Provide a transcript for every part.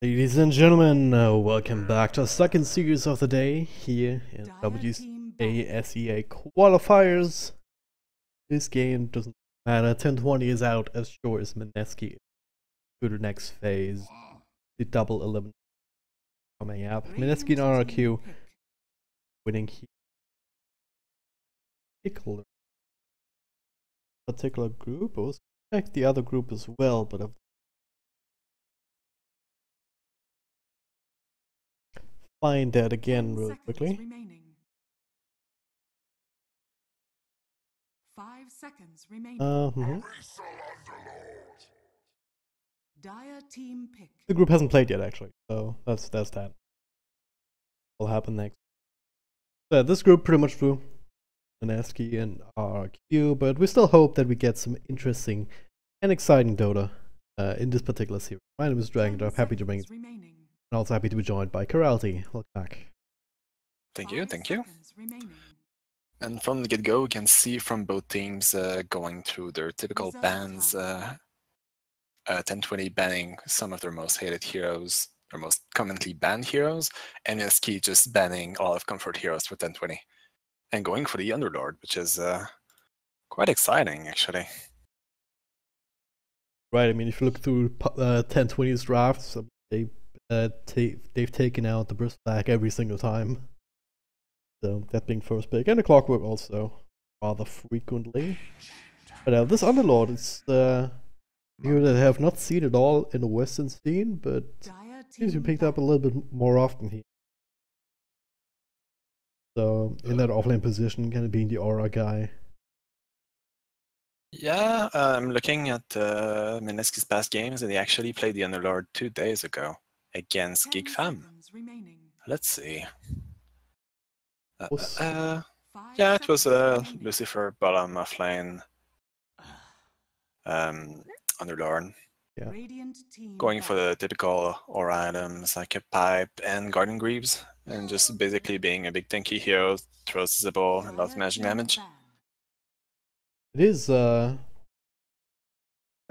Ladies and gentlemen, welcome back to the second series of the day here in WCA SEA Qualifiers. This game doesn't matter, 1020 is out as sure as Mineski to the next phase. The double elimination coming up. Mineski and RRQ winning here. Particular group, I was check the other group as well, but I've find that again real quickly. 5 seconds remaining. Dire team pick. The group hasn't played yet actually, so that's that. Will happen next. So this group pretty much through Mineski and RRQ, but we still hope that we get some interesting and exciting Dota in this particular series. My name is Dragondrop, happy to bring it. And also happy to be joined by Karalty. Welcome back. Thank you. And from the get-go, we can see from both teams going through their typical bans, 1020 banning some of their most hated heroes, or most commonly banned heroes, and Mineski just banning a lot of comfort heroes for 1020, and going for the Underlord, which is quite exciting, actually. Right, I mean, if you look through 1020's drafts, they've taken out the Bristback every single time. So that being first pick, and the Clockwork also rather frequently. But this Underlord is you that have not seen it all in the Western scene, but seems to be picked up a little bit more often here. So in that offlane position, kind of being the aura guy. Yeah, I'm looking at Mineski's past games, and he actually played the Underlord 2 days ago against GeekFam. Let's see. Yeah, it was Lucifer, bottom offlane, Underlord. Yeah. Going for the typical aura items like a pipe and Garden Greaves, and just basically being a big tanky hero, throws Zibble and lots of magic damage. It is like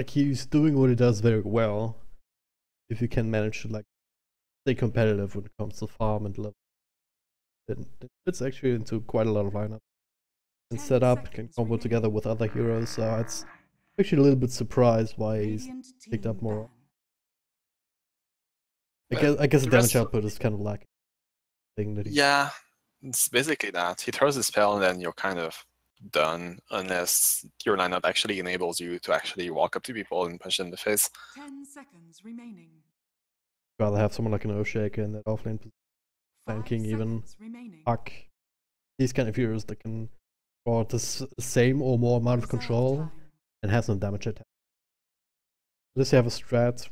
he's doing what he does very well. If you can manage to like stay competitive when it comes to farm and level, then it fits actually into quite a lot of lineup. And set up, can combo together with other heroes, so it's actually a little bit surprised why he's picked up more. I guess the damage output is kind of lacking. Yeah, it's basically that. He throws a spell and then you're kind of done, unless your lineup actually enables you to actually walk up to people and punch them in the face. 10 seconds remaining. Rather have someone like an Earthshaker in that offlane position, tanking even Huck. These kind of heroes that can draw the same or more amount of control and have some damage attack. Unless you have a strat,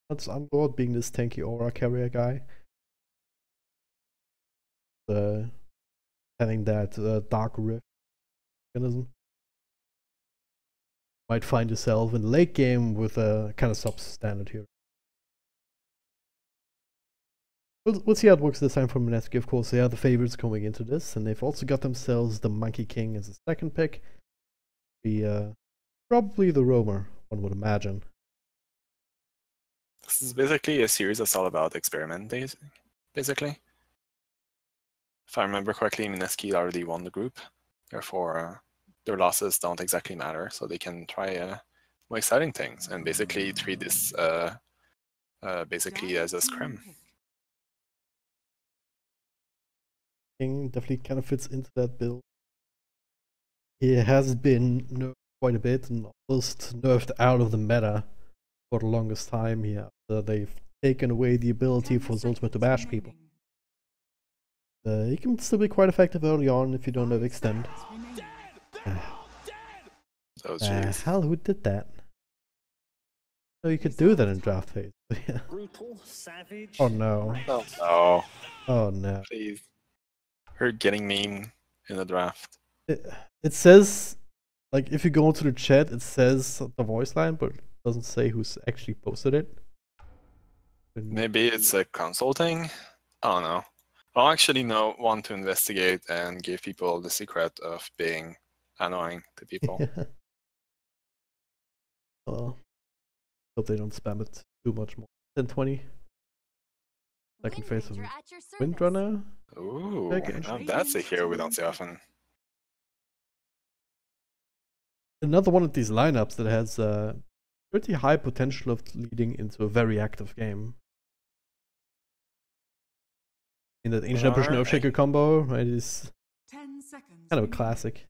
that's Underlord being this tanky aura carrier guy. Having that Dark Rift mechanism. Might find yourself in the late game with a kind of substandard hero. We'll see how it works this time for Mineski. Of course, they are the favorites going into this, and they've also got themselves the Monkey King as a second pick. Probably the roamer, one would imagine. This is basically a series that's all about experimenting, basically. If I remember correctly, Mineski already won the group, therefore their losses don't exactly matter, so they can try more exciting things and basically treat this basically as a scrim. King definitely kind of fits into that build. He has been nerfed quite a bit and almost nerfed out of the meta for the longest time here. They've taken away the ability for Zultimate to bash people. He can still be quite effective early on if you don't have extend. Hell, who did that? So you could do that in draft phase. Oh no. Oh no. Oh no. Please. We're getting mean in the draft. It says, like, if you go into the chat, it says the voice line, but it doesn't say who's actually posted it. Maybe it's a console thing? I don't know. I'll actually want to investigate and give people the secret of being annoying to people. Well, hope they don't spam it too much more. 1020. Second phase of Ranger at your service. Windrunner. Ooh, Okay. now that's a hero we don't see often. Another one of these lineups that has pretty high potential of leading into a very active game. In that Ancient Ambition Alright. Earthshaker combo, right, is 10 seconds. kind of a remaining. classic.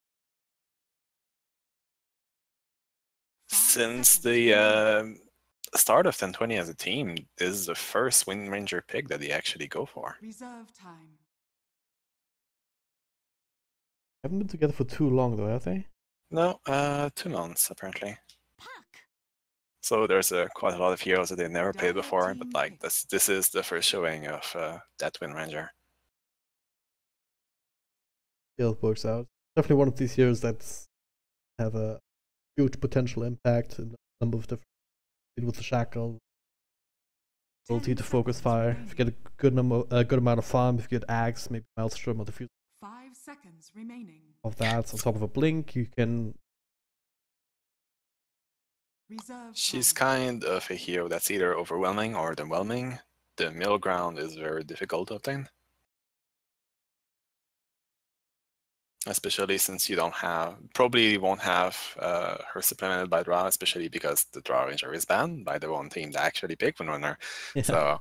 Since the start of 1020 as a team, this is the first Wind Ranger pick that they actually go for. Reserve time. Haven't been together for too long though, have they? No, 2 months apparently. Puck. So there's quite a lot of heroes that they've never played Dire before, team but like picks. this is the first showing of that Wind Ranger. Still works out. Definitely one of these heroes that's have a huge potential impact in a number of different with the shackle. Ability 10 to focus seconds fire. remaining. If you get a good amount of farm, if you get Axe, maybe Maelstrom or the few 5 seconds remaining. of that on top of a blink, you can Reserve She's time. kind of a hero that's either overwhelming or underwhelming. The middle ground is very difficult to obtain. Especially since you don't have, probably won't have her supplemented by Draw, especially because the Draw Ranger is banned by the one team that actually picked Windrunner. yeah. So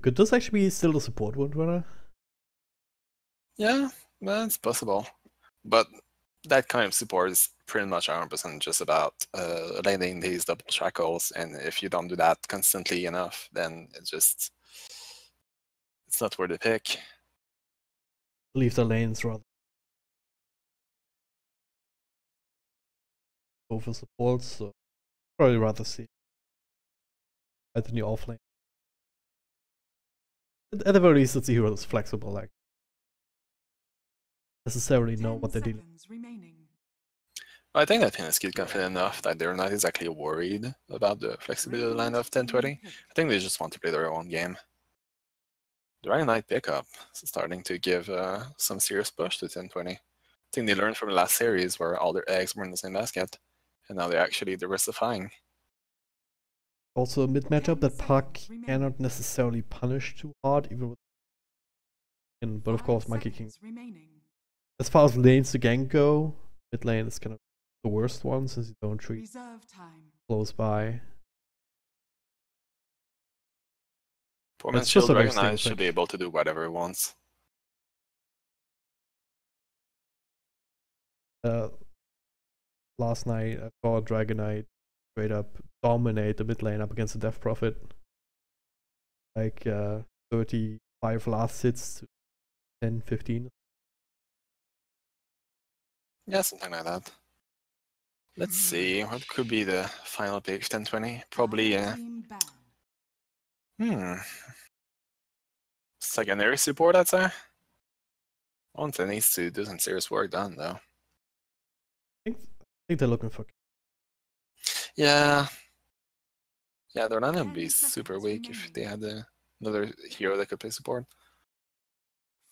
Could this actually be still the support Windrunner? yeah, well, it's possible. But that kind of support is pretty much 100% just about landing these double shackles, and if you don't do that constantly enough, then it's not worth the pick. Leave the lanes rather. Go for support, so probably rather see at the new offlane. At the very least, it's a hero that's flexible, like necessarily know 10 what they're dealing. seconds remaining. I think that Mineski is confident enough that they're not exactly worried about the flexibility line of 1020. I think they just want to play their own game. Dragon Knight pickup is starting to give some serious push to 1020. I think they learned from the last series where all their eggs were in the same basket, and now they're actually diversifying. Also, a mid matchup 10 that Puck seconds remaining. cannot necessarily punish too hard, even with. But of 5 course, Monkey King. seconds remaining. As far as lanes to gank go, mid lane is kind of the worst one since you don't treat Reserve time. close by. Poor That's man's just Shield a very Dragon Knight stable should be pick. able to do whatever he wants. Last night, I saw Dragon Knight straight up dominate the mid lane up against the Death Prophet. Like 35 last hits to 10, 15. Yeah, something like that. Let's see, what could be the final pick? 1020? Probably, Dire team ban. secondary support, I'd say. Once it needs to do some serious work done, though. I think they're looking for. Yeah. Yeah, they're not going to 10 be super seconds weak if remaining. they had another hero that could play support.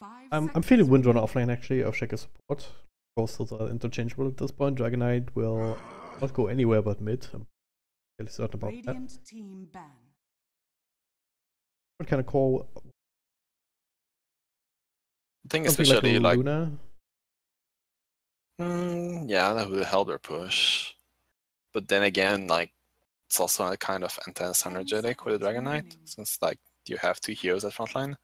5 I'm seconds feeling Windrunner remaining. offlane actually, Earthshaker support. Both those are interchangeable at this point. Dragon Knight will not go anywhere but mid. I'm fairly certain about that. Radiant team ban. What kind of call? I think Something like a especially like, Luna. yeah, that would help their push. But then again, like, it's also a kind of anti-synergetic with the Dragon Knight, remaining. since like you have 2 heroes at frontline.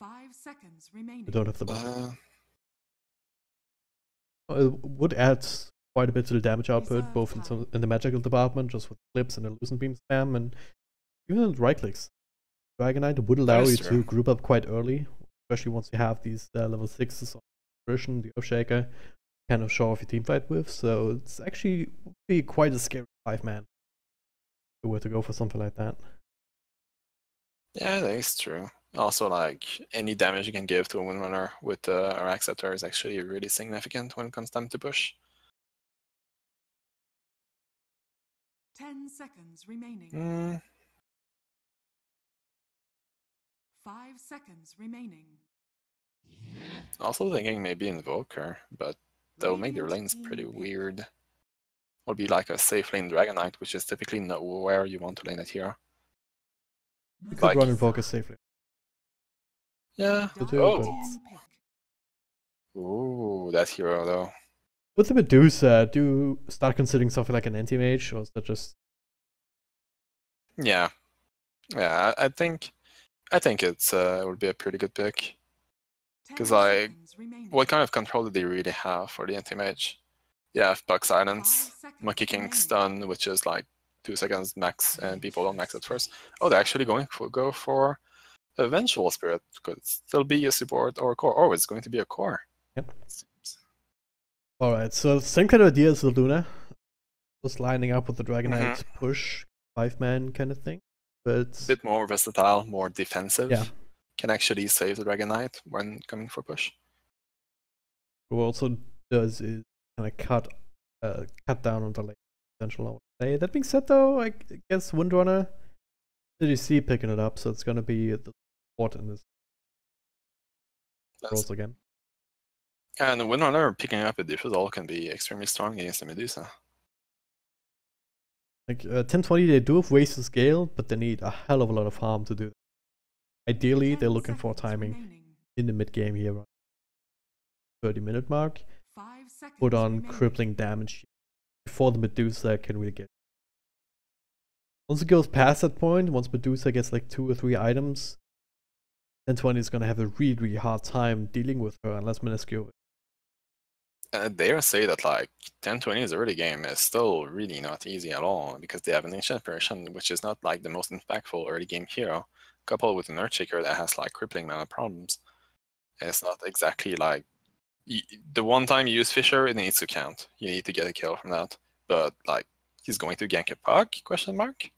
5 seconds remaining. You don't have the bottom. Uh, It would add quite a bit to the damage output, Reserve both time. in the magical department, just with clips and illusion beam spam, and even in right clicks. Dragon Knight would allow is you true. to group up quite early, especially once you have these level 6s on version, the Earthshaker, kind of show off your team fight with. So it's actually would be quite a scary 5-man if you were to go for something like that. yeah, that is true. Also, like, any damage you can give to a Windrunner with our Acceptor is actually really significant when it comes time to push. 10 seconds remaining. 5 seconds remaining. Also thinking maybe Invoker, but that would make their Radiant lanes team pretty pick. weird. Would be like a safe lane Dragon Knight, which is typically not where you want to lane that hero. You could Like- run Invoker safely. Yeah. To do, Oh. Turn pick. Ooh, that hero though. With the Medusa, do you start considering something like an anti-mage, or is that just... Yeah. Yeah, I think it's it would be a pretty good pick. 10 'Cause, like, seconds remaining. What kind of control do they really have for the anti-mage? Yeah, Buck 5 Silence, seconds Monkey King remaining. Stun, which is like 2 seconds max, and people don't max it first. Oh, they're actually go for a Vengeful Spirit. Could still be a support or a core. Oh, it's going to be a core. Yep. Alright, so same kind of idea as the Luna. Just lining up with the Dragonite push, 5-man kind of thing. But A bit more versatile, more defensive. Yeah. Can actually save the Dragon Knight when coming for push. what it also does is kind of cut down on the late potential, I would say. That being said though, I guess Windrunner, CDC picking it up, so it's gonna be the support in this rolls again. And Windrunner picking up a Diffusal can be extremely strong against the Medusa. Like 1020, they do have ways to scale, but they need a hell of a lot of harm to do that. Ideally, 10 they're looking for seconds timing remaining. in the mid game here, around 30-minute mark. 5 seconds Put on remaining. crippling damage before the Medusa can really get. Once it goes past that point, once Medusa gets like 2 or 3 items, 1020 is gonna have a really, really hard time dealing with her unless Mineski. And I dare say that like 1020's early game is still really not easy at all because they have an ancient version which is not like the most impactful early game hero, coupled with an Earthshaker that has like crippling mana problems. And it's not exactly like the one time you use Fisher, it needs to count. You need to get a kill from that. But like he's going to gank a puck? Question mark.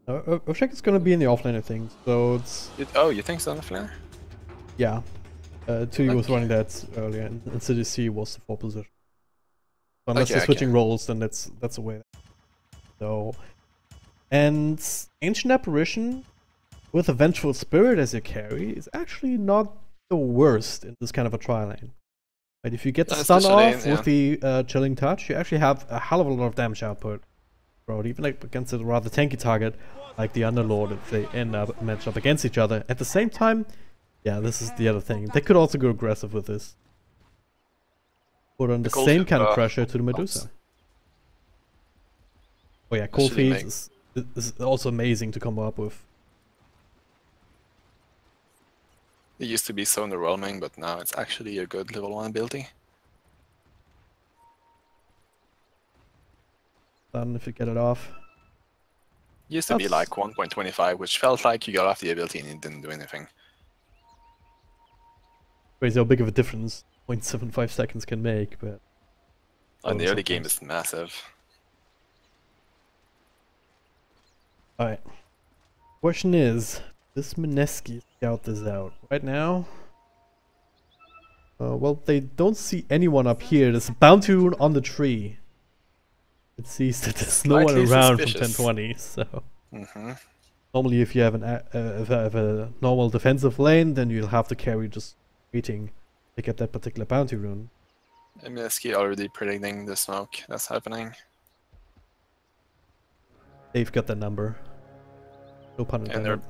Earthshaker is gonna be in the offlane, I think. So it's Oh, you think so, Flare? yeah. 2U was Okay. running that earlier, and CDC was the 4 position. So unless Okay, they're switching okay. roles, then that's a way. So, and Ancient Apparition with a Vengeful Spirit as your carry is actually not the worst in this kind of a tri lane. Right, if you get the stun Especially, off with the Chilling Touch, you actually have a hell of a lot of damage output. Bro, even like against a rather tanky target like the Underlord, if they end up match up against each other. At the same time, yeah, this is the other thing. They could also go aggressive with this. Put on the Cold same Feet, kind of pressure to the Medusa. Oh yeah, Cold Actually Feet is also amazing to come up with. It used to be so underwhelming, but now it's actually a good level 1 ability. Stun if you get it off. Used to be like 1.25, which felt like you got off the ability and it didn't do anything. Crazy how big of a difference 0.75 seconds can make, but And the Oh, early game sometimes. is massive. alright. Question is, does Mineski scout this out? Right now? Well, they don't see anyone up here. There's a bounty rune on the tree. It sees that there's no one Slightly around from suspicious. 1020, so... Mm-hmm. Normally if you have a normal defensive lane, then you'll have to carry just waiting to get that particular bounty rune. Mineski already predicting the smoke that's happening. They've got that number. No pun And intended.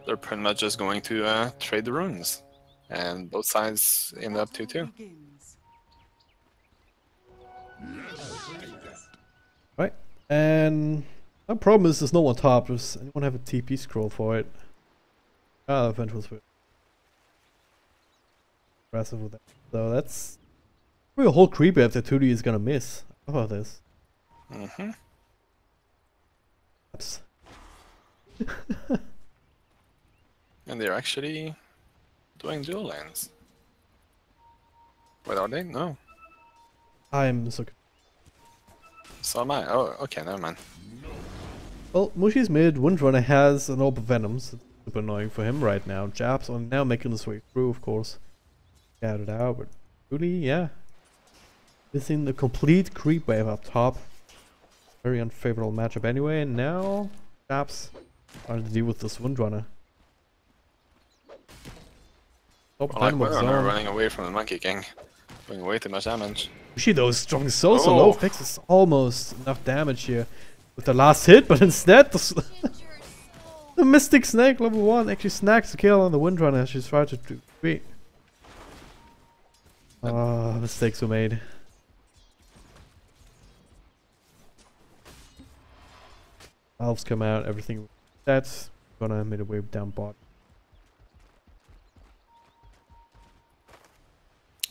they're pretty much just going to trade the runes. And both sides end up 2-2. Begins. Right. And the problem is there's no one top. Does anyone have a TP scroll for it? Ah, Vengeful Spirit. Aggressive with that. So that's probably a whole creep wave that 2D is gonna miss. How about this? Mm-hmm. That's And they're actually doing dual lanes. Wait, are they? No. I'm so So am I. Oh, okay, never mind. well, Mushi's mid, Windrunner has an Orb of Venom, so it's super annoying for him right now. Jabs on now making his way through, of course. Got it out, but really, yeah. Missing the complete creep wave up top. Very unfavorable matchup anyway, and now Jabs trying to deal with this Windrunner. Top Well, like Venom of Windrunner zone. running away from the Monkey King. Doing way too much damage. Mushi though is strong so low, Oh. fixes almost enough damage here with the last hit, but instead the The Mystic Snake level 1 actually snags the kill on the Windrunner as she's trying to do 3. Mistakes were made. Elves come out, everything. That's gonna make a way down bot.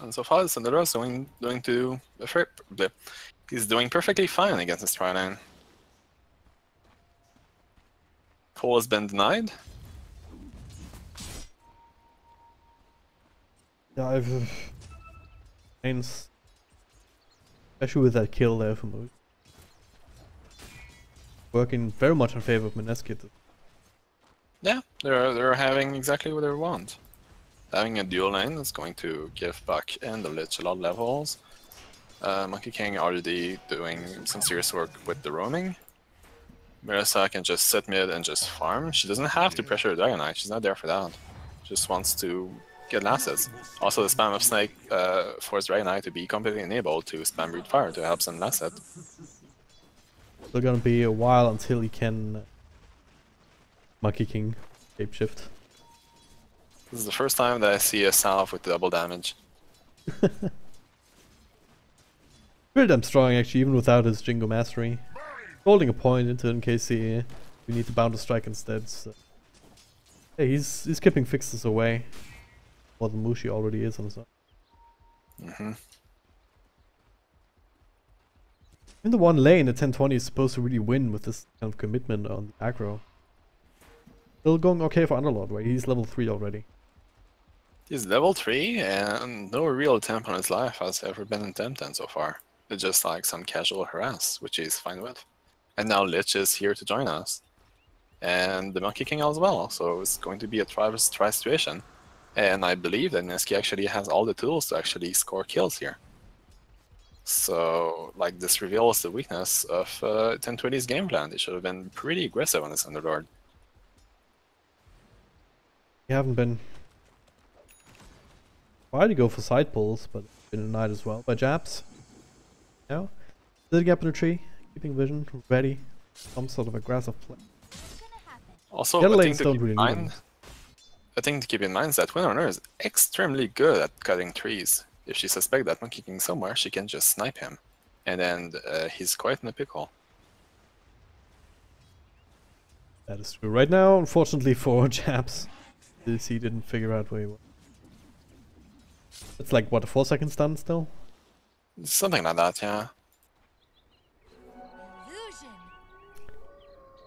And so far, Syndra is he's doing perfectly fine against this Tri-9. Cole has been denied. Yeah, I've especially with that kill there for Moose. Working very much in favor of Mineski. Yeah, they're having exactly what they want. Having a dual lane is going to give Buck and the Lich a lot of levels. Monkey King already doing some serious work with the roaming. Marissa can just sit mid and just farm. She doesn't have to pressure the Dragon Knight, she's not there for that. Just wants to get assets. Also the spam of Snake forced Dragon Knight to be completely enabled to spam Breed Fire to help some asset. Still gonna be a while until he can Monkey King shapeshift. This is the first time that I see a salve with double damage. Pretty damn strong actually, even without his Jingo Mastery. Holding a point into in case we need to bound a strike instead. So. Hey, he's keeping fixes away. More than Mushi already is on his own. In the one lane, the 1020 is supposed to really win with this kind of commitment on the aggro. Still going okay for Underlord, right? He's level 3 already. He's level 3 and no real attempt on his life has ever been attempted so far. It's just like some casual harass, which he's fine with. And now Lich is here to join us. And the Monkey King as well, so it's going to be a try situation. And I believe that Mineski actually has all the tools to actually score kills here. So, like, this reveals the weakness of 1020's game plan. They should have been pretty aggressive on this Underlord. You haven't been. Tried to go for side pulls, but been denied as well by jabs. Now, did a gap in the tree, keeping vision, ready, some sort of aggressive play. Also, The other a lanes thing to don't keep really in need mind, them. a thing to keep in mind is that Windrunner is extremely good at cutting trees. If she suspects that Monkey King somewhere, she can just snipe him, and then he's quite in a pickle. That is true. Right now, unfortunately for jabs, he didn't figure out where he was. It's like, what, a 4-second stun still? Something like that, yeah.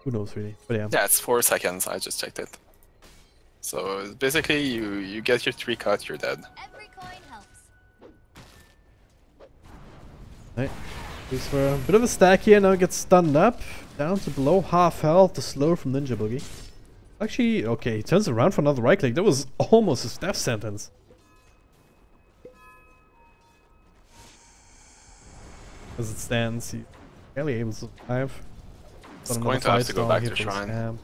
Who knows really, but yeah. Yeah, it's 4 seconds, I just checked it. So basically, you get your 3 cut, you're dead. Every coin helps. Right. Goes for a bit of a stack here, now gets stunned up. Down to below half health, the slow from Ninja Boogie. Actually, okay, he turns around for another right click. That was almost his death sentence. As it stands, he's barely able to survive. It's going to have to go back to Shrine.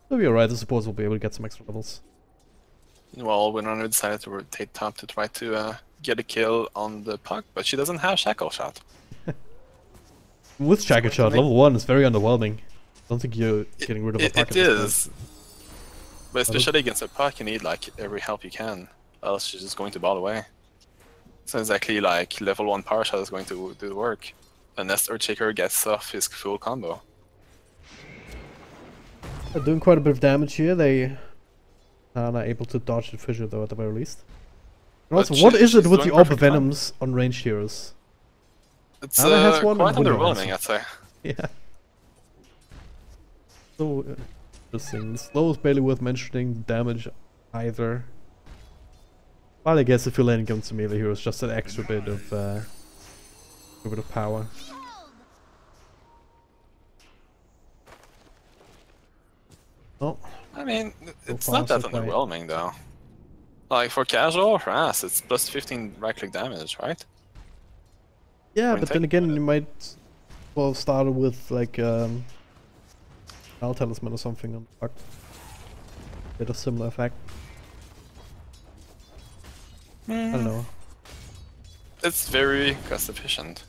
It'll be alright, the supports will be able to get some extra levels. Well, Windrunner decided to rotate top to try to get a kill on the puck, but she doesn't have Shackle Shot. With Shackle Shot, level 1 is very underwhelming. I don't think you're getting rid of a puck. It is. But especially against a puck, you need like every help you can, else she's just going to ball away. So exactly like level 1 power shot is going to do the work, unless Earthshaker gets off his full combo. They're doing quite a bit of damage here. They are not able to dodge the fissure though, at the very least. And also, what is it with the Orb of Venoms on ranged heroes? It's has one quite and Windrunner underwhelming, has I'd say. Yeah. So interesting. The slow is barely worth mentioning. The damage either. Well, I guess if you're landing against some melee heroes, just an extra bit of power. Oh. I mean, it's not that underwhelming though. Like for casual harass, it's plus 15 right click damage, right? Yeah, but then again, you might well have started with like Al Talisman or something on the puck. Get a similar effect. I don't know. It's very cost efficient.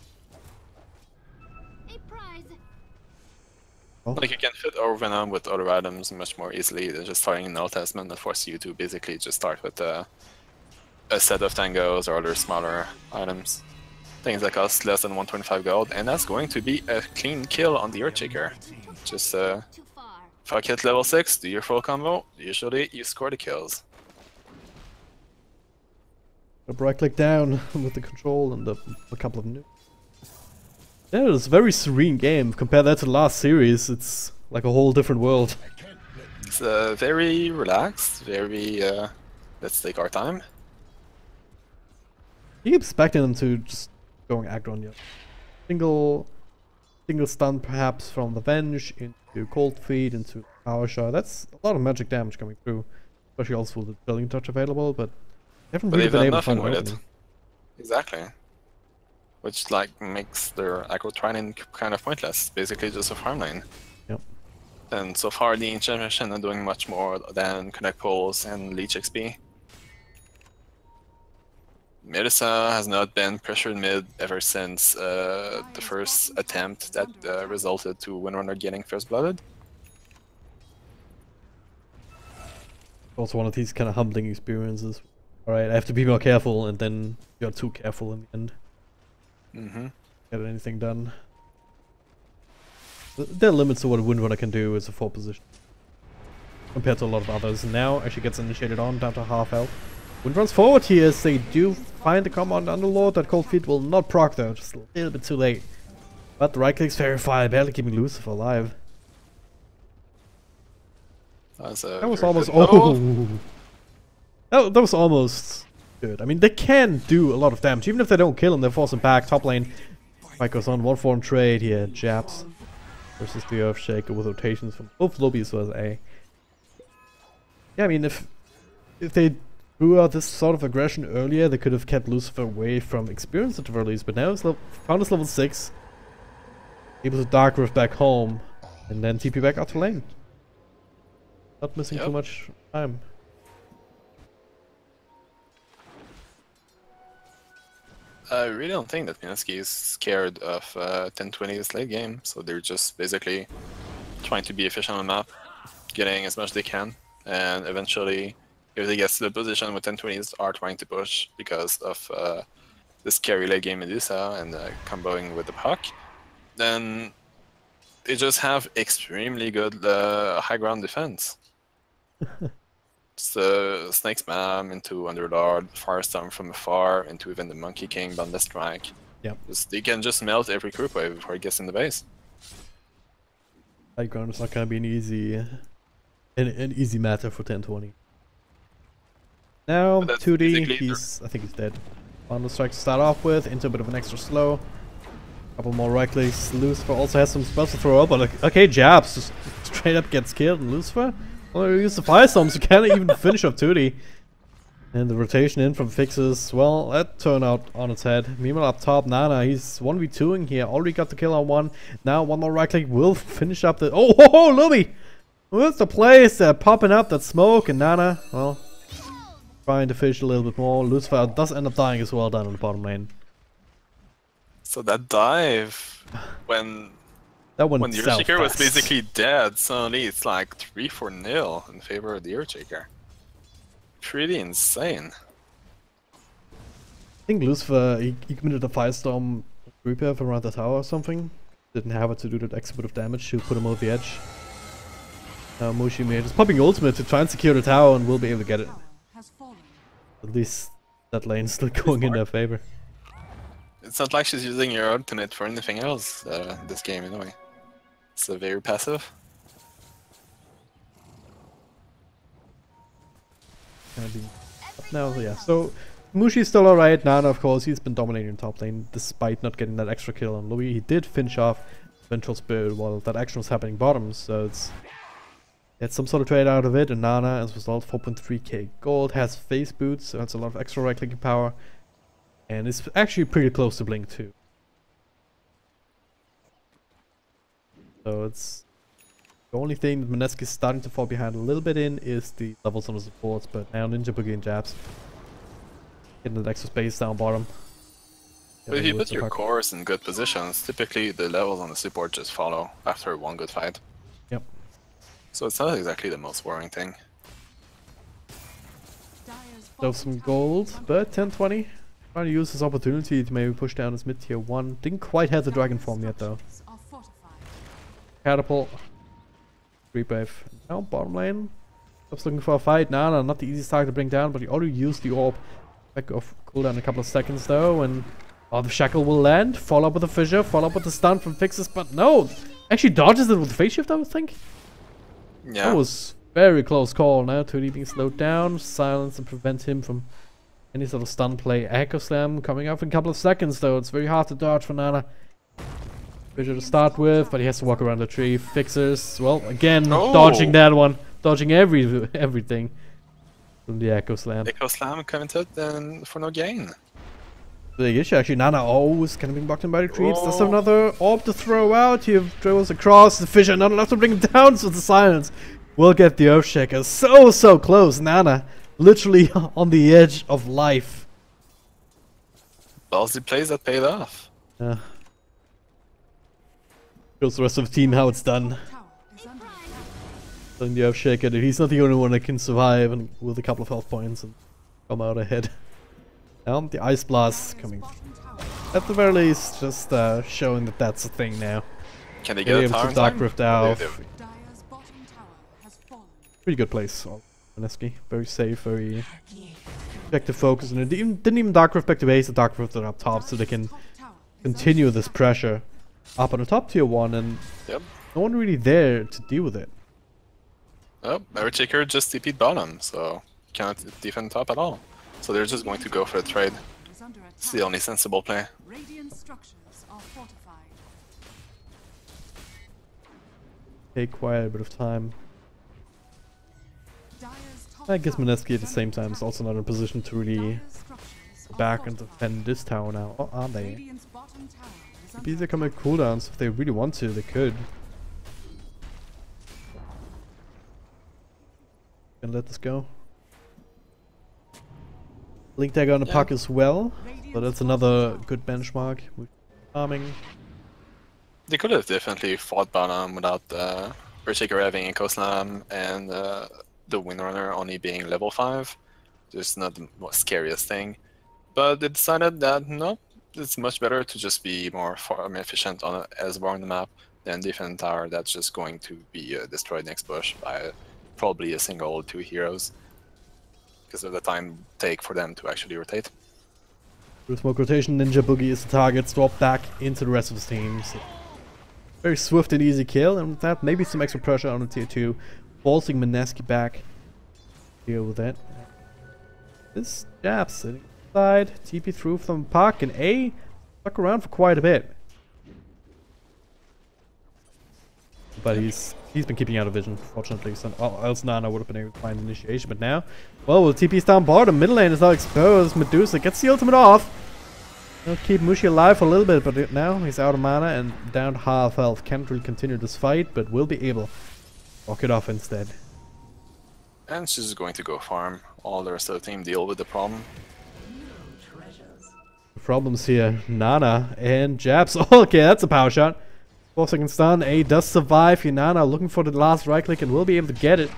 A prize. Like you can fit Overvenom with other items much more easily than just starting an Null Testament that forces you to basically just start with a set of tangos or other smaller items. Things that cost less than 125 gold, and that's going to be a clean kill on the Earthshaker. Just fuck hit level 6, do your full combo, usually you score the kills. Right click down with the control and a couple of nukes. Yeah, it's a very serene game. Compare that to the last series, it's like a whole different world. It's very relaxed, very let's take our time. You keep expecting them to just going aggro on you. Single stun perhaps from the Venge into Cold Feet into Power Shot. That's a lot of magic damage coming through. Especially also with the Drilling Touch available, but they haven't really been able to find with it. it. Exactly. Which like makes their aggro Trident kind of pointless. Basically just a farm lane. Yep. And so far the Ancient Mission are doing much more than Connect Pulse and Leech XP. Medusa has not been pressured mid ever since the first attempt that resulted to Windrunner getting first blooded. Also one of these kind of humbling experiences. Alright, I have to be more careful, and then you're too careful in the end. Get anything done. There are limits to what a Windrunner can do as a 4 position. Compared to a lot of others. And now actually gets initiated on, down to half health. Wind runs forward here as they do find the Command Underlord. That Cold Feet will not proc though, just a little bit too late. But the right click's verify, barely keeping Lucifer alive. That was almost that was almost good. I mean, they can do a lot of damage. Even if they don't kill him, they force him back. Top lane fight goes on. 1-4 trade here. Japs versus the Earthshaker with rotations from both lobbies as A. Yeah, I mean, if they drew out this sort of aggression earlier, they could have kept Lucifer away from experience at the very least. But now found his level 6, able to Dark Rift back home, and then TP back out to lane. Not missing too much time. I really don't think that Mineski is scared of 10-20's late game, so they're just basically trying to be efficient on the map, getting as much as they can, and eventually, if they get to the position where 10-20s are trying to push because of the scary late game Medusa and comboing with the puck, then they just have extremely good high ground defense. It's the Snake Spam into Underlord, Firestorm from afar, into even the Monkey King, Boundless Strike. Yep. They can just melt every group wave before it gets in the base. High ground is not gonna be an easy matter for 10-20. Now 2D, I think he's dead. Boundless Strike to start off with, into a bit of an extra slow. Couple more right clicks. Lucifer also has some spells to throw up, but like, okay, Jabs just straight up gets killed, and Lucifer? Well, he used the Firestorm, so can't even finish up 2D. And the rotation in from Fixes, well, that turned out on its head. Meanwhile up top, Nana, he's 1v2ing here, already got the kill on one. Now one more right click will finish up the... Oh, ho, ho, Luby! Where's the place? They're popping up that smoke, and Nana, well, trying to fish a little bit more. Lucifer does end up dying as well down on the bottom lane. So that dive, when the Earthshaker was basically dead, suddenly it's like 3-4-0 in favor of the Earthshaker. Pretty insane. I think Lucifer, he committed a Firestorm repair from around the tower or something. Didn't have it to do that extra bit of damage to put him over the edge. Now Mushi Mage is popping ultimate to try and secure the tower and will be able to get it. At least that lane's still going in their favor. It's not like she's using your ultimate for anything else this game anyway. It's very passive. Gonna be up now, yeah. So Mushi's still alright. Nana, of course, he's been dominating top lane despite not getting that extra kill on Louis. He did finish off Vengeful Spirit while that action was happening bottom, so it's some sort of trade out of it. And Nana, as a result, 4.3k gold, has face boots, so that's a lot of extra right clicking power. And it's actually pretty close to Blink too. So it's the only thing that Mineski is starting to fall behind a little bit in is the levels on the supports, but now Ninja Boogie and Jabs getting that extra space down bottom. But if you put your cores in good positions, typically the levels on the support just follow after one good fight. So it's not exactly the most worrying thing. So some gold, but 10-20. Trying to use this opportunity to maybe push down his mid tier 1. Didn't quite have the dragon form yet though. Catapult. Creep wave. Now bottom lane. Just looking for a fight. Nana, not the easiest target to bring down, but he already used the orb. Back off cooldown in a couple of seconds though, and the shackle will land. Follow up with a fissure, follow up with the stun from Fixes, but no! Actually dodges it with the phase shift, I would think. Yeah. That was very close call. Now 2D being slowed down, silence and prevent him from any sort of stun play. Echo Slam coming up in a couple of seconds though. It's very hard to dodge for Nana. Fissure to start with, but he has to walk around the tree. Fixers, well, again, dodging that one. Dodging everything from the Echo Slam. Echo Slam commented then for no gain. Big issue actually. Nana always kind of being blocked in by the creeps. That's another orb to throw out. He throws across the fissure, not enough to bring him down, so the silence will get the Earthshaker. So close. Nana literally on the edge of life. Ballsy plays that paid off. Yeah. Shows the rest of the team how it's done. Then the Earthshaker, he's not the only one that can survive and with a couple of health points and come out ahead. Now the Ice Blast coming. At the very least, just showing that that's a thing now. Can they get a tower in Dark time? Rift out. Dire's bottom tower has fallen. Pretty good place. Mineski. Very safe, very effective focus. And it didn't even Dark Rift back to base, the Dark Rift are up top so they can continue this pressure up on the top tier 1 and no one really there to deal with it. Oh, Earthshaker just TP'd bottom, so cannot defend top at all. So they're just going to go for the trade. It's the only sensible play. Radiant structures are fortified. Take quite a bit of time. Dire's top I guess tower Mineski at the is same under time is attack. also not in a position to really Dire's structures are back and fortified. defend this tower now. Or are they? Radiant's bottom tower is under Maybe they come attack. at cooldowns. If they really want to, they could. Gonna let this go. Link dagger on the puck as well. So that's another good benchmark. With farming. They could have definitely fought bottom without Earthshaker having Echo Slam and the Windrunner only being level 5. Just not the most scariest thing. But they decided that no, it's much better to just be more farm efficient on as bar on the map than defend tower that's just going to be destroyed next push by probably a single or 2 heroes. Because of the time take for them to actually rotate. Through smoke rotation, Ninja Boogie is the target. Drop back into the rest of his team. So very swift and easy kill, and with that, maybe some extra pressure on the tier 2. Forcing Mineski back. Deal with that. This jab sitting inside. TP through from Puck, and A stuck around for quite a bit. But he's been keeping out of vision, fortunately. So, else Nana would have been able to find initiation. But now, well, with TP's down bottom, middle lane is now exposed. Medusa gets the ultimate off. He'll keep Mushi alive for a little bit, but now he's out of mana and down to half health. Can't really continue this fight, but will be able to walk it off instead. And she's going to go farm. All the rest of the team deal with the problem. Problems here. Nana and Japs. Okay, that's a power shot. 4-second stun. A does survive. Nana looking for the last right click and will be able to get it.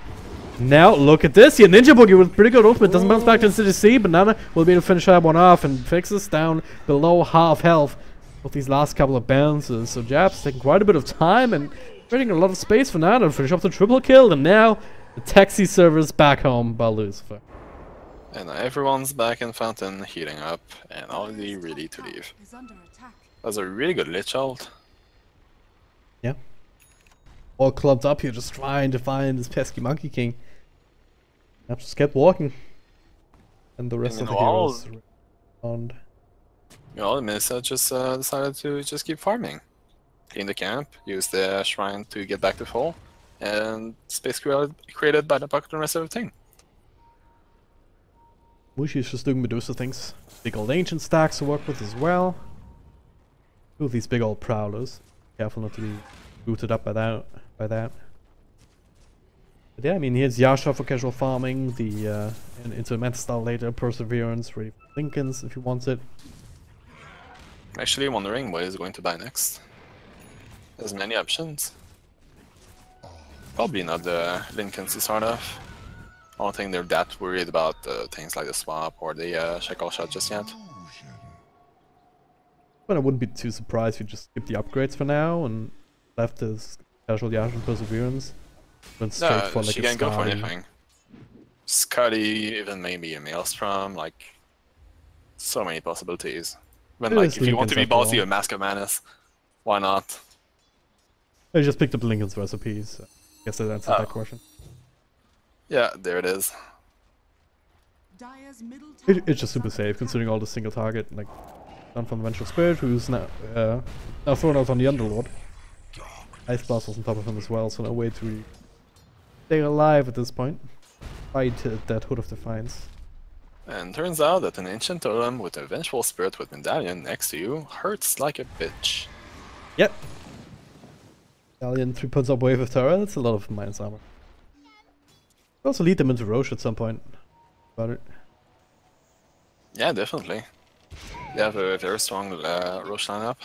Now look at this here. Ninja Boogie with pretty good ultimate. Doesn't bounce back to the C, but Nana will be able to finish that one off and Fixes down below half health with these last couple of bounces. So Japs taking quite a bit of time and creating a lot of space for Nana to finish off the triple kill. And now the taxi server's back home by Lucifer. And everyone's back in Fountain, heating up, and already ready to leave. Is under attack. That's a really good Lich ult. Yeah. All clubbed up here just trying to find this pesky Monkey King. Japs just kept walking. And the rest of the heroes respond. You know, Misa just decided to just keep farming. Clean the camp, use the shrine to get back to full, and space created by the bucket and the rest of the thing. Mushi is just doing Medusa things. Big old ancient stacks to work with as well. Two of these big old prowlers. Careful not to be booted up by that. But yeah, I mean, here's Yasha for casual farming, the into Manta style later, Perseverance, ready for Lincolns if you want it. I'm actually wondering what he's going to buy next. There's many options. Probably not the Lincolns to start off. I don't think they're that worried about things like the swap or the shackle shot just yet. But I wouldn't be too surprised if you just skip the upgrades for now and left as casual Yash and Perseverance. Went straight for like she a can go for Sky. anything. Scotty, even maybe a Maelstrom, like so many possibilities. When It like is if you want to be Lincolns after ballsy all. with Mask of Madness, why not? I just picked up Lincoln's recipes. So I guess that answers that question. Yeah, there it is. Dire's middle tower It's just super is under safe attack. considering all the single target, like done from the Vengeful Spirit, who's now thrown out on the Underlord. Ice Blast was on top of him as well, so no way to really stay alive at this point. Fight that Hood of Defiance. And turns out that an ancient totem with a vengeful spirit with medallion next to you hurts like a bitch. Yep. Galleon 3 points up wave of Terra, that's a lot of minus armor. Could also lead them into Roche at some point. About it. Yeah, definitely. They have a very strong Roche lineup.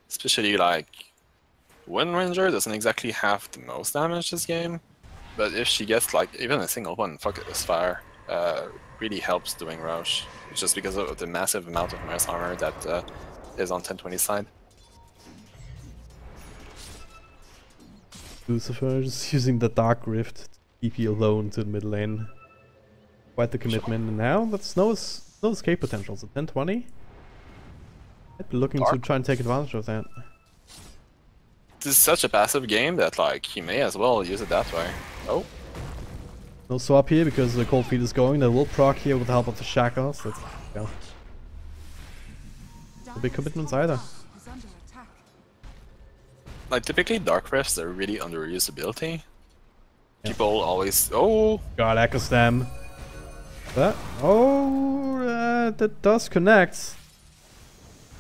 Especially like Wind Ranger doesn't exactly have the most damage this game, but if she gets like even a single one, fuck it, this fire really helps doing Roche, just because of the massive amount of minus armor that is on 1020's side. Lucifer just using the Dark Rift to keep you alone to the mid lane. Quite the commitment, and now that's no escape potential. So 1020. I'd be looking to try and take advantage of that. This is such a passive game that like you may as well use it that way. Oh, No swap here because the Cold Feet is going. They will proc here with the help of the Shackles. That's yeah. Dire's big commitments top either. tower is under attack. like typically Dark Rifts are really under usability. Yeah. People always God, Echo Stem. That that does connect.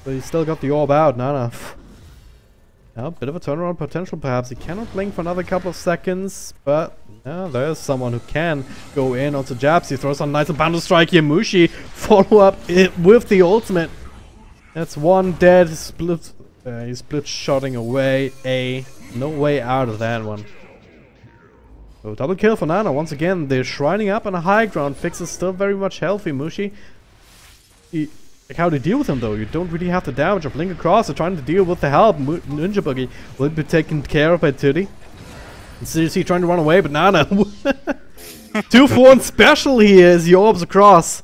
But he still got the orb out, Nana. Now, a bit of a turnaround potential perhaps. He cannot blink for another couple of seconds, but there's someone who can go in onto Jabs. He throws on nice and Bound to Strike here. Mushi follow up it with the ultimate. That's one dead split. He's split shotting away. No way out of that one. So double kill for Nana once again. They're shrining up on a high ground. Fix is still very much healthy. Mushi. Like how to deal with him though? You don't really have the damage of Blink Across. They're trying to deal with the help. Ninja Buggy will be taken care of by Tootie. And CC trying to run away, but Nana 2-for-1 special here as he orbs across.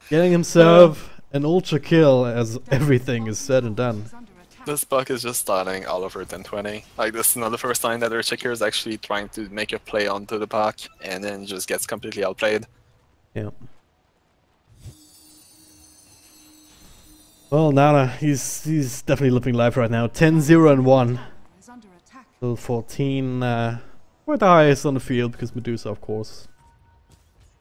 Getting himself an ultra kill as everything is said and done. Is under attack. this buck is just starting all over 1020. Like this is not the first time that their checker is actually trying to make a play onto the pack and then just gets completely outplayed. Yeah. Well, Nana, he's definitely living life right now. 10-0-1. Is under attack. Still 14. We're the highest on the field because Medusa, of course.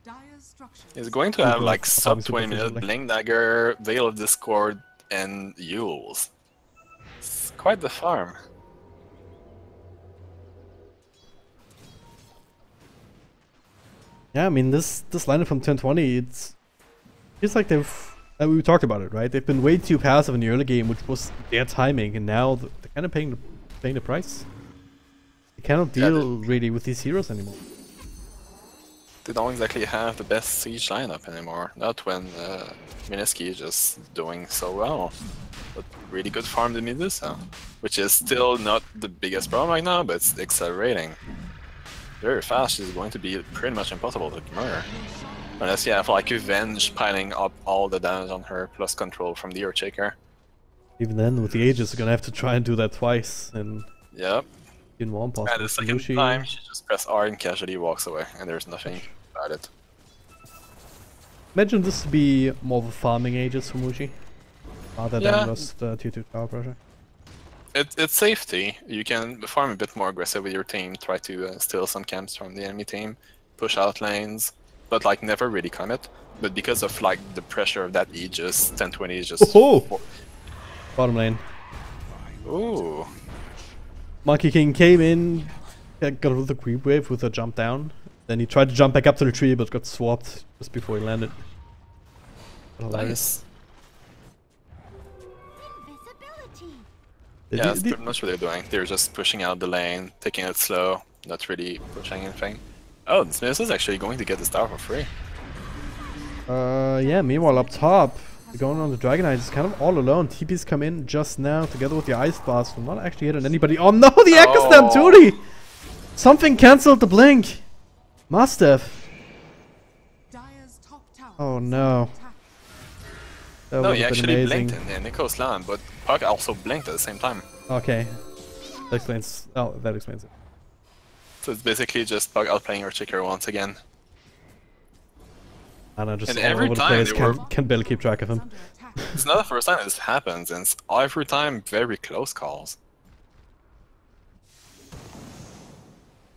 Dire's structures. He's going to have Super- like sub super 20 minute efficiently. Blink Dagger, Veil of Discord, and Yules. It's quite the farm. Yeah, I mean this lineup from 1020, it's like they've we talked about it, right? They've been way too passive in the early game, which was their timing, and now they're kind of paying the price. They cannot Yeah, deal really with these heroes anymore. They don't exactly have the best siege lineup anymore. Not when Mineski is just doing so well. But really good farm to Medusa, which is still not the biggest problem right now, but it's accelerating. Very fast, she's going to be pretty much impossible to murder. Unless you have like Revenge piling up all the damage on her, plus control from the Earthshaker. Even then, with the Aegis, you're gonna have to try and do that twice, and Yep. in one possible. And the second Mushi- time, she just press R and casually walks away, and there's nothing about it. Imagine this to be more of a farming Aegis for Mushi, rather Yeah. than just tier 2 tower pressure. It's safety. You can farm a bit more aggressive with your team, try to steal some camps from the enemy team, push out lanes, but like never really commit. But because of like the pressure of that Aegis, 1020 is just... Oh! Bottom lane. Ooh. Monkey King came in, got with the creep wave with a jump down. Then he tried to jump back up to the tree, but got swapped just before he landed. Nice. Invisibility. Yeah, that's pretty much what they're doing. They're just pushing out the lane, taking it slow, not really pushing anything. Oh, this Medusa is actually going to get this tower for free. Yeah, meanwhile up top, going on the Dragon Knight is kind of all alone. TP's come in just now together with the Ice Blast. We're not actually hitting anybody. Oh no, the Echo Slam Tootie! Something cancelled the blink. Must have. Dire's top tower Oh no. That No, would he have been actually amazing. blinked in Echo Slam, but Puck also blinked at the same time. Okay. That explains. Oh, that explains it. So it's basically just Puck outplaying your Chicker once again. And I just And all every over the time place, they were- can barely keep track of him. under attack. It's not the first time this happens, and it's every time very close calls.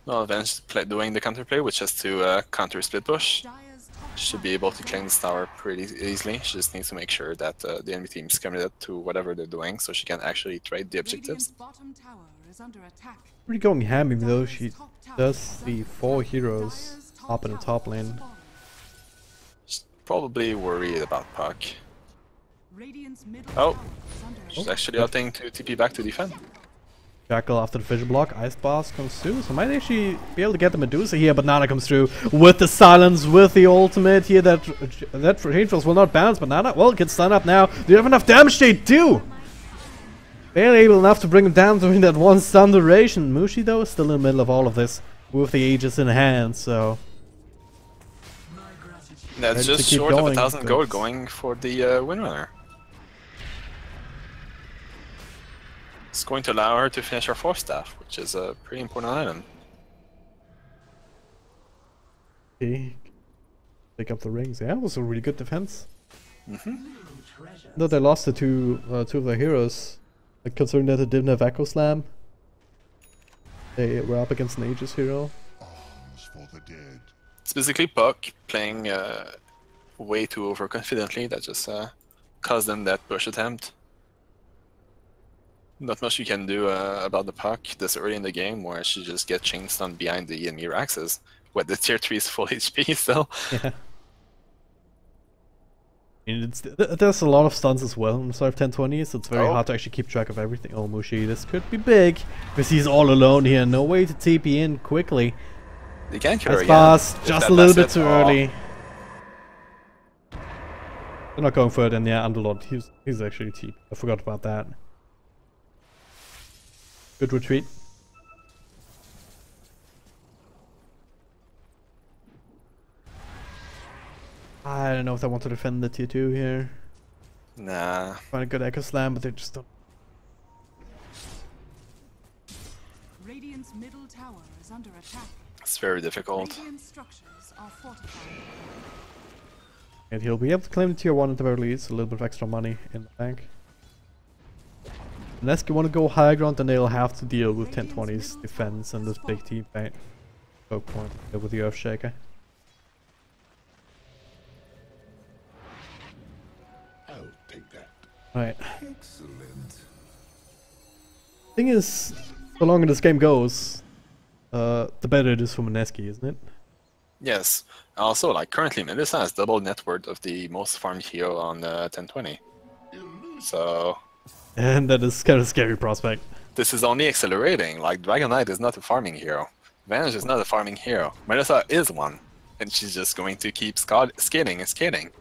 No, Avenge doing the counterplay, which is to counter split push. Dire's top Should be able to claim this tower pretty easily. She just needs to make sure that the enemy team is committed to whatever they're doing, so she can actually trade the Radiant's objectives. bottom tower is under attack. Pretty going ham, even though she Dire's top tower does is see under 4 attack. heroes Dire's up in the tower top has lane. fallen. She's probably worried about Puck. Radiant's middle Oh. tower is under She's attack. actually opting to TP back to defend. Jackal after the vision block, Ice Blast comes through, so might actually be able to get the Medusa here. Banana comes through with the silence, with the ultimate here. That Angels will not bounce. Banana, well, gets stun up now. Do you have enough damage? They do! Barely able enough to bring him down during that one stun duration. Mushi, though, is still in the middle of all of this with the Aegis in hand, so... That's Ready to just keep short of going, 1,000 gold but- going for the Windrunner. It's going to allow her to finish her 4th staff, which is a pretty important item. Okay. Pick up the rings. Yeah, it was a really good defense. Mm-hmm. Though they lost the two of their heroes, like, considering that they didn't have Echo Slam, they were up against an Aegis hero. Arms for the dead. It's basically Puck playing way too overconfidently that just caused them that push attempt. Not much you can do about the Puck this early in the game, where she just gets chain stunned behind the enemy axis. What, the tier 3 is full HP still? Yeah. And there's a lot of stuns as well in Surf 1020, so it's very hard to actually keep track of everything. Oh, Mushi, this could be big, because he's all alone here. No way to TP in quickly. They can kill her That's again. fast, if just that a little last bit hit. too Oh. early. They're not going for it, and yeah, Underlord, he's actually TP. I forgot about that. Good retreat. I don't know if I want to defend the tier 2 here. Nah. Find a good Echo Slam, but they just don't. Radiant's middle tower is under attack. It's very difficult. Radiant structures are fortified. And he'll be able to claim the tier 1 at the very least, a little bit of extra money in the bank. Unless you want to go high ground, then they'll have to deal with 1020's defense and this big team fight. Poke point with the Earthshaker. I'll take that. Right. Excellent. Thing is, the longer this game goes, the better it is for Mineski, isn't it? Yes. Also, like currently, Medusa has double net worth of the most farmed hero on 1020. So And that is kind of a scary prospect. this is only accelerating. Like Dragon Knight is not a farming hero. Vantage is not a farming hero. Medusa is one, and she's just going to keep skating and skating.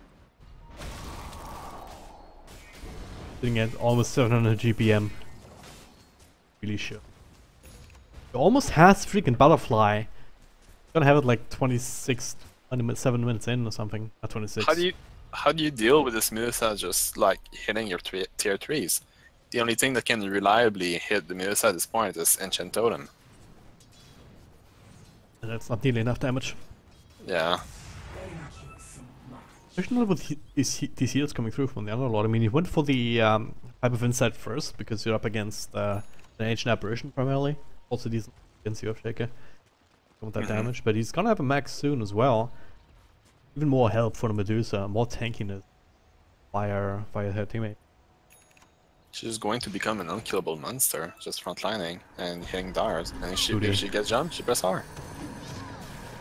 Sitting at almost 700 GPM. Really sure. It almost has freaking Butterfly. Gonna have it like 27 minutes in or something. Not 26. How do you deal with this Medusa just like hitting your tier 3s? The only thing that can reliably hit the Medusa at this point is Enchant Totem. And that's not nearly enough damage. Yeah. Especially not with these heals coming through from the other lot. I mean, he went for the Pipe of Insight first because you're up against an Ancient Apparition primarily. Also decent against the Earthshaker. With that damage, but he's gonna have a max soon as well. Even more help for the Medusa, more tankiness via her teammate. She's going to become an unkillable monster, just frontlining and hitting Dars. And if she gets jumped, she press R.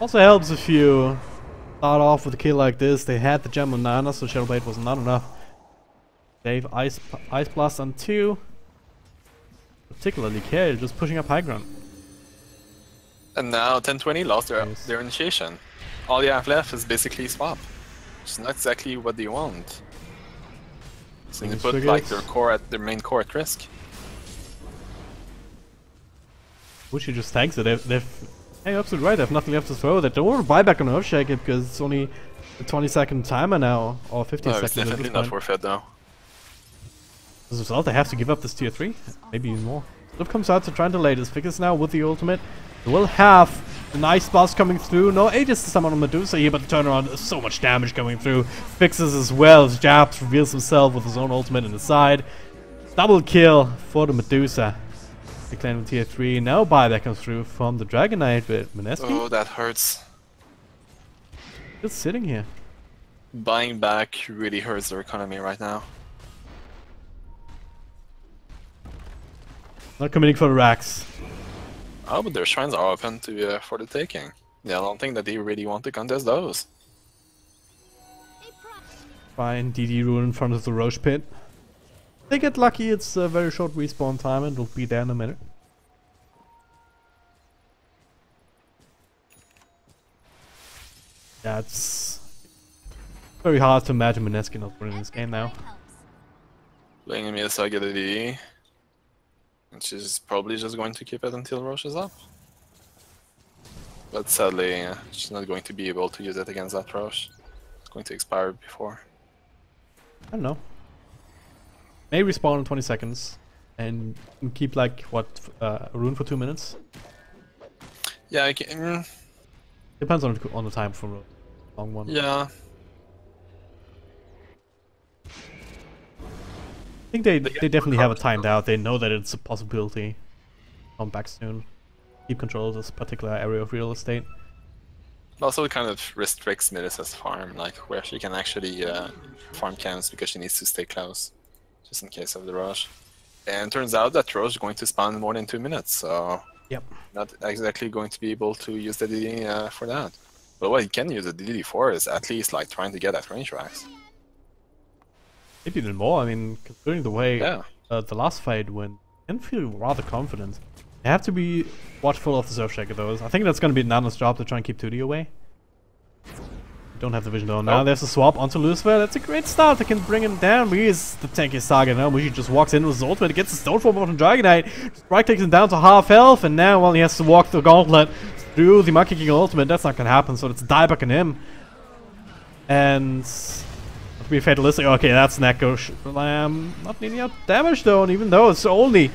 Also helps if you start off with a kill like this. They had the gem on Nana, so Shadowblade was not enough. Dave Ice Blast on 2. particularly care, just pushing up high ground. And now 10-20 lost Nice. their initiation. All you have left is basically swap. Which is not exactly what they want. So they Fingers put triggered. like their main core at risk. Wuxi just tanks it. They've hey, absolutely right. They have nothing left to throw. They don't want to buy back on Earthshake it because it's only a 20-second timer now, or 15 No, seconds. it's at definitely this not point. worth it though. As a result, they have to give up this tier 3, maybe even more. Flip comes out to try and delay this. Figures now with the ultimate. They will have a nice boss coming through. No Aegis to summon on Medusa here, but the turnaround is so much damage coming through. Fixes as well. Jabs reveals himself with his own ultimate in the side. Double kill for the Medusa. Declaring tier 3. Now buyback comes through from the Dragon Knight with Mineski. Oh, that hurts. Just sitting here. Buying back really hurts their economy right now. Not committing for the racks. Oh, but their shrines are open to for the taking. Yeah, I don't think that they really want to contest those. Fine, DD rune in front of the Roche pit. They get lucky, it's a very short respawn time and it'll be there in a minute. Yeah, it's very hard to imagine Mineski not winning this game now. Playing me a Saga DD. And she's probably just going to keep it until Roche is up. But sadly, she's not going to be able to use it against that Roche. It's going to expire before. I don't know. May respawn in 20 seconds and keep like, what, a rune for 2 minutes? Yeah, I can. Depends on the time for a long one. Yeah. I think they definitely have it timed out. They know that it's a possibility. Come back soon. Keep control of this particular area of real estate. Also, it kind of restricts Medusa's farm, like where she can actually farm camps because she needs to stay close, just in case of the rush. And turns out that Roche is going to spawn in more than 2 minutes, so Yep. not exactly going to be able to use the DD for that. But what you can use the DD for is at least like trying to get at range racks. Maybe even more. I mean, considering the way Yeah. the last fight went, I can feel rather confident. They have to be watchful of the Surf Shaker though. I think that's going to be Nana's job to try and keep 2D away. Don't have the vision though. Now Nope. there's a swap onto Lucifer. That's a great start. They can bring him down. He's the tanky Saga now. Mushi just walks in with his ultimate. Gets the stone form on Dragon Knight. Just right clicks him down to half health. And now, well, he has to walk the gauntlet through the Monkey King ultimate. That's not going to happen. So it's a dieback on him. And to be fatalistic. Okay, that's Neko. Not needing out damage though. And even though it's only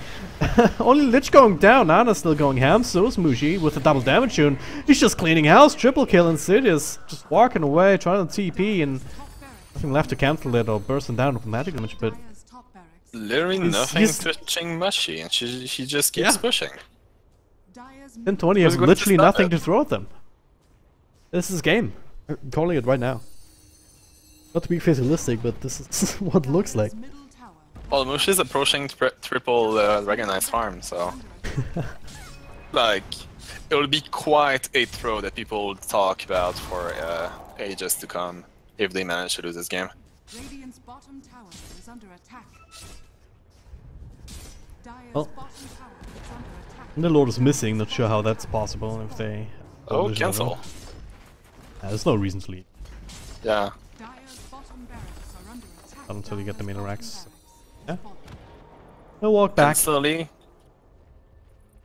only Lich going down, Nana's still going ham. So is Mushi with a double damage tune. He's just cleaning house. Triple kill Insidious. Just walking away, trying to TP, and nothing left to cancel it or burst him down with magic damage. But Dire's top barracks. Literally He's- nothing he's- touching Mushy, and she just keeps Yeah. pushing. Dire's 10-20 has Who's going to literally stop nothing it? to throw at them. This is game. I'm calling it right now. Not to be fatalistic, but this is what it looks like. middle tower Well, Mushi is approaching triple Dragon Knight's farm, so like it will be quite a throw that people will talk about for ages to come if they manage to lose this game. Radiant's bottom tower is under attack. Dire's Well. bottom tower is under attack. The Lord is missing. Not sure how that's possible if they. Oh, vision at all. cancel. There's no reason to leave. Yeah. Dire's bottom barracks are under attack. Not until you get them in a Dire's racks. bottom Yeah. barracks He'll walk And back. suddenly,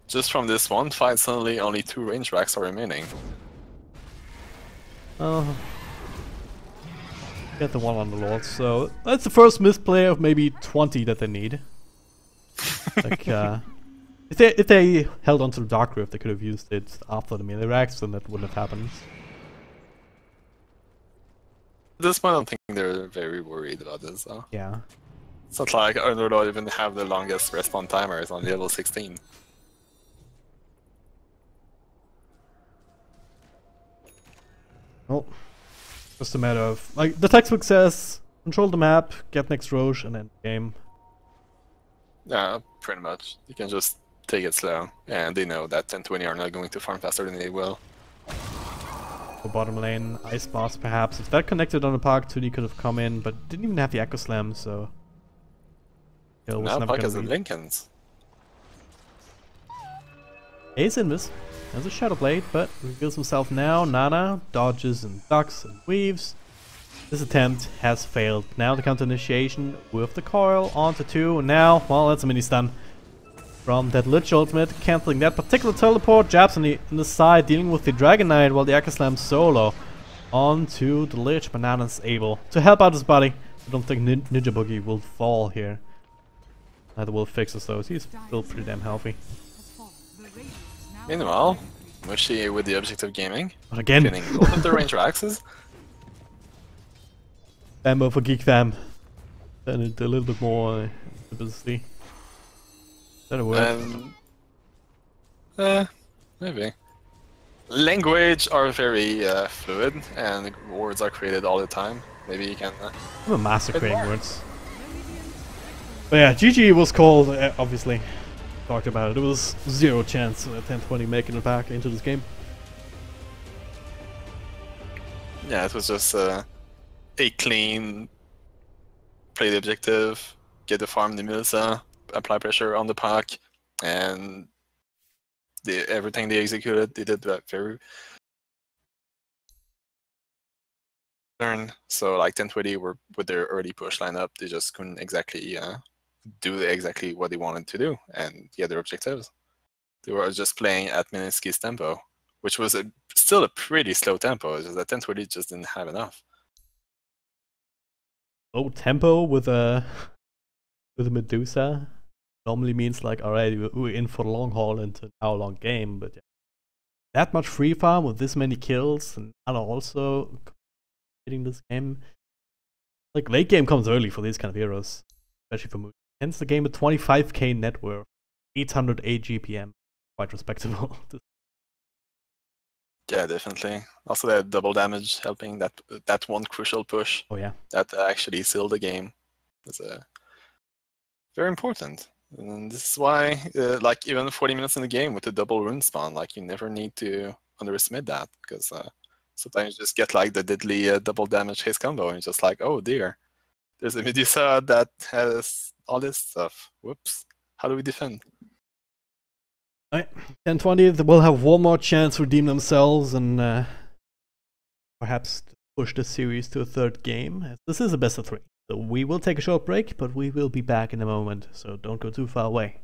just from this one fight, suddenly only 2 range racks are remaining. Get the one on the Lord. So that's the first misplay of maybe 20 that they need. Like, if they held onto the Dark Rift, they could have used it after the melee racks, then that wouldn't have happened. At this point, I don't think they're very worried about this, though. Yeah. It's not like Underlord even have the longest respawn timer, it's on level 16. Well, just a matter of like the textbook says: control the map, get next Roche, and end game. Yeah, pretty much. You can just take it slow, and they know that 10-20 are not going to farm faster than they will. For bottom lane, Ice Boss perhaps. If that connected on the park, 2D could have come in, but didn't even have the Echo Slam, so. It was Now never Puck gonna has the lead. Lincolns. Ace Invis has a Shadow Blade, but reveals himself now. Nana dodges and ducks and weaves. This attempt has failed. Now the counter initiation with the coil onto 2. And now, well, that's a mini stun from that Lich ultimate, cancelling that particular teleport. Jabs on the side, dealing with the Dragon Knight while the Akka Slam solo onto the Lich. Banana's able to help out his buddy. I don't think Ninja Boogie will fall here. Neither will Fixes those. He's still pretty damn healthy. Meanwhile, Mushi with the objective gaming, But again, pinning both of the range axes. ammo for Geek Fam. And it a little bit more publicity. That'll work. Maybe. Language are very fluid, and words are created all the time. Maybe you can. I'm a master creating words. But yeah, GG was called, obviously. Talked about it. It was 0 chance of 10-20 making it back into this game. Yeah, it was just a clean play the objective, get the farm the Milsa, apply pressure on the pack, and everything they executed, they did that very turn. So like 10-20 were with their early push lineup, they just couldn't exactly do exactly what they wanted to do and get their objectives. They were just playing at Mineski's tempo, which was still a pretty slow tempo. It's just that 10-20 just didn't have enough. Low tempo with a Medusa normally means like, alright, we're in for the long haul into an hour-long game, but yeah. That much free farm with this many kills and also hitting this game. Like late game comes early for these kind of heroes, especially for Moody. Hence the game with 25k net worth, 808 GPM, quite respectable. Yeah, definitely. Also, that double damage helping that one crucial push. Oh yeah, that actually sealed the game. That's very important. And this is why, like even 40 minutes in the game with the double rune spawn, like you never need to underestimate that, because sometimes you just get like the deadly double damage haste combo, and it's just like, oh dear, there's a Medusa that has all this stuff. Whoops, how do we defend? Alright, 10-20, they will have one more chance to redeem themselves and perhaps push the series to a third game. This is a best of 3. So we will take a short break, but we will be back in a moment, so don't go too far away.